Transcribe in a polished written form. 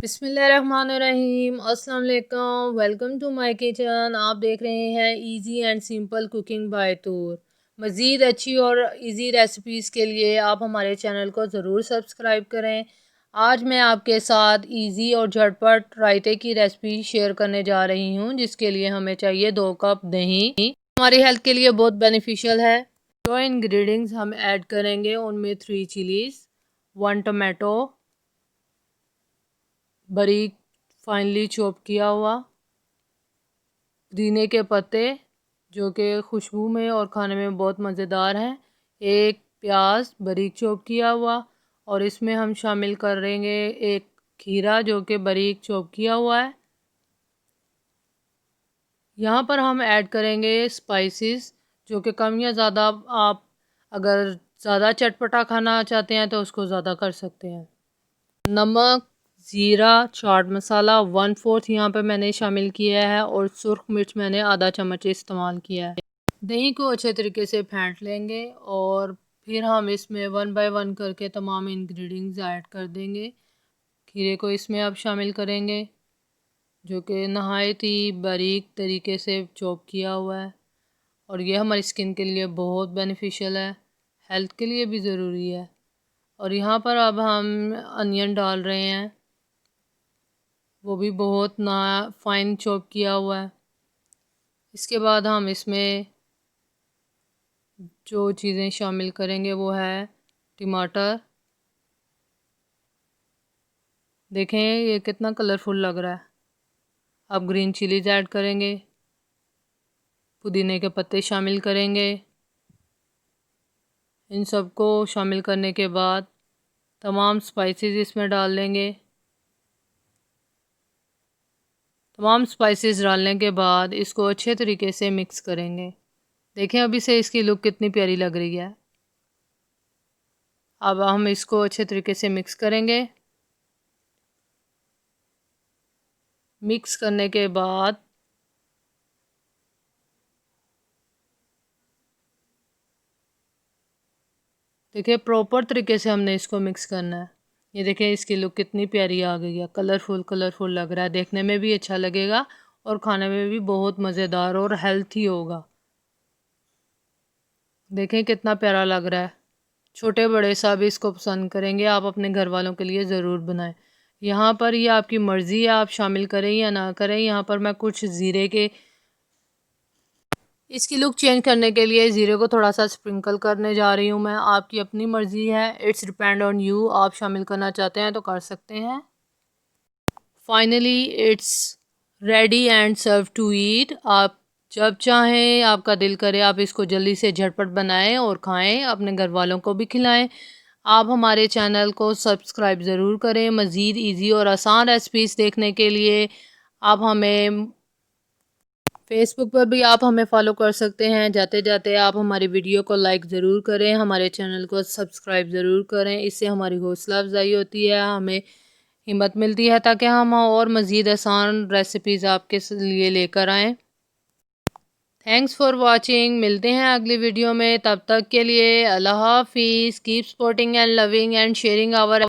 बिस्मिल्लाहिर्रहमानिर्रहीम अस्सलाम वालेकुम। Welcome to my kitchen. आप देख रहे हैं easy and simple cooking by Toor. मज़ीद अच्छी और इजी रेसिपीज़ के लिए आप हमारे चैनल को ज़रूर सब्सक्राइब करें। आज मैं आपके साथ इजी और झटपट रायते की रेसिपी शेयर करने जा रही हूँ, जिसके लिए हमें चाहिए 2 कप दही। हमारी हेल्थ के लिए बहुत बेनिफिशियल है। जो इंग्रेडिएंट्स हम ऐड करेंगे उनमें 3 चिलीज़, 1 टमाटो बारीक फाइनली चॉप किया हुआ, पुदीने के पत्ते जो कि खुशबू में और खाने में बहुत मज़ेदार हैं, एक प्याज बारीक चॉप किया हुआ, और इसमें हम शामिल करेंगे एक खीरा जो कि बारीक चॉप किया हुआ है। यहाँ पर हम ऐड करेंगे स्पाइसेस जो कि कम या ज़्यादा, आप अगर ज़्यादा चटपटा खाना चाहते हैं तो उसको ज़्यादा कर सकते हैं। नमक, ज़ीरा, चाट मसाला 1/4 यहाँ पे मैंने शामिल किया है, और सुर्ख मिर्च मैंने आधा चम्मच इस्तेमाल किया है। दही को अच्छे तरीके से फेंट लेंगे और फिर हम इसमें 1 बाय 1 करके तमाम इंग्रेडिएंट्स ऐड कर देंगे। खीरे को इसमें अब शामिल करेंगे जो कि नहायत ही बारीक तरीके से चॉप किया हुआ है, और ये हमारी स्किन के लिए बहुत बेनिफिशियल है, हेल्थ के लिए भी ज़रूरी है। और यहाँ पर अब हम अनियन डाल रहे हैं, वो भी बहुत ना फाइन चॉप किया हुआ है। इसके बाद हम इसमें जो चीज़ें शामिल करेंगे वो है टमाटर। देखें ये कितना कलरफुल लग रहा है। अब ग्रीन चिलीज ऐड करेंगे, पुदीने के पत्ते शामिल करेंगे। इन सबको शामिल करने के बाद तमाम स्पाइसेस इसमें डाल देंगे। तमाम स्पाइसेस डालने के बाद इसको अच्छे तरीके से मिक्स करेंगे। देखें अभी से इसकी लुक कितनी प्यारी लग रही है। अब हम इसको अच्छे तरीके से मिक्स करेंगे। मिक्स करने के बाद देखिए प्रॉपर तरीके से हमने इसको मिक्स करना है। ये देखें इसकी लुक कितनी प्यारी आ गई है, कलरफुल कलरफुल लग रहा है, देखने में भी अच्छा लगेगा और खाने में भी बहुत मज़ेदार और हेल्थी होगा। देखें कितना प्यारा लग रहा है। छोटे बड़े सब इसको पसंद करेंगे। आप अपने घर वालों के लिए ज़रूर बनाएं। यहाँ पर ये आपकी मर्ज़ी है, आप शामिल करें या ना करें। यहाँ पर मैं कुछ ज़ीरे के, इसकी लुक चेंज करने के लिए ज़ीरे को थोड़ा सा स्प्रिंकल करने जा रही हूँ मैं। आपकी अपनी मर्ज़ी है, इट्स डिपेंड ऑन यू। आप शामिल करना चाहते हैं तो कर सकते हैं। Finally it's ready and serve to eat. आप जब चाहें, आपका दिल करे, आप इसको जल्दी से झटपट बनाएं और खाएं, अपने घर वालों को भी खिलाएं। आप हमारे चैनल को सब्सक्राइब ज़रूर करें। मज़ीद इजी और आसान रेसिपीज़ देखने के लिए आप हमें फेसबुक पर भी आप हमें फॉलो कर सकते हैं। जाते जाते आप हमारी वीडियो को लाइक ज़रूर करें, हमारे चैनल को सब्सक्राइब ज़रूर करें। इससे हमारी हौसला अफजाई होती है, हमें हिम्मत मिलती है ताकि हम और मज़ीद आसान रेसिपीज़ आपके लिए लेकर आएँ। Thanks for watching. मिलते हैं अगली वीडियो में, तब तक के लिए अल्लाह हाफिज़। Keep supporting and loving and sharing our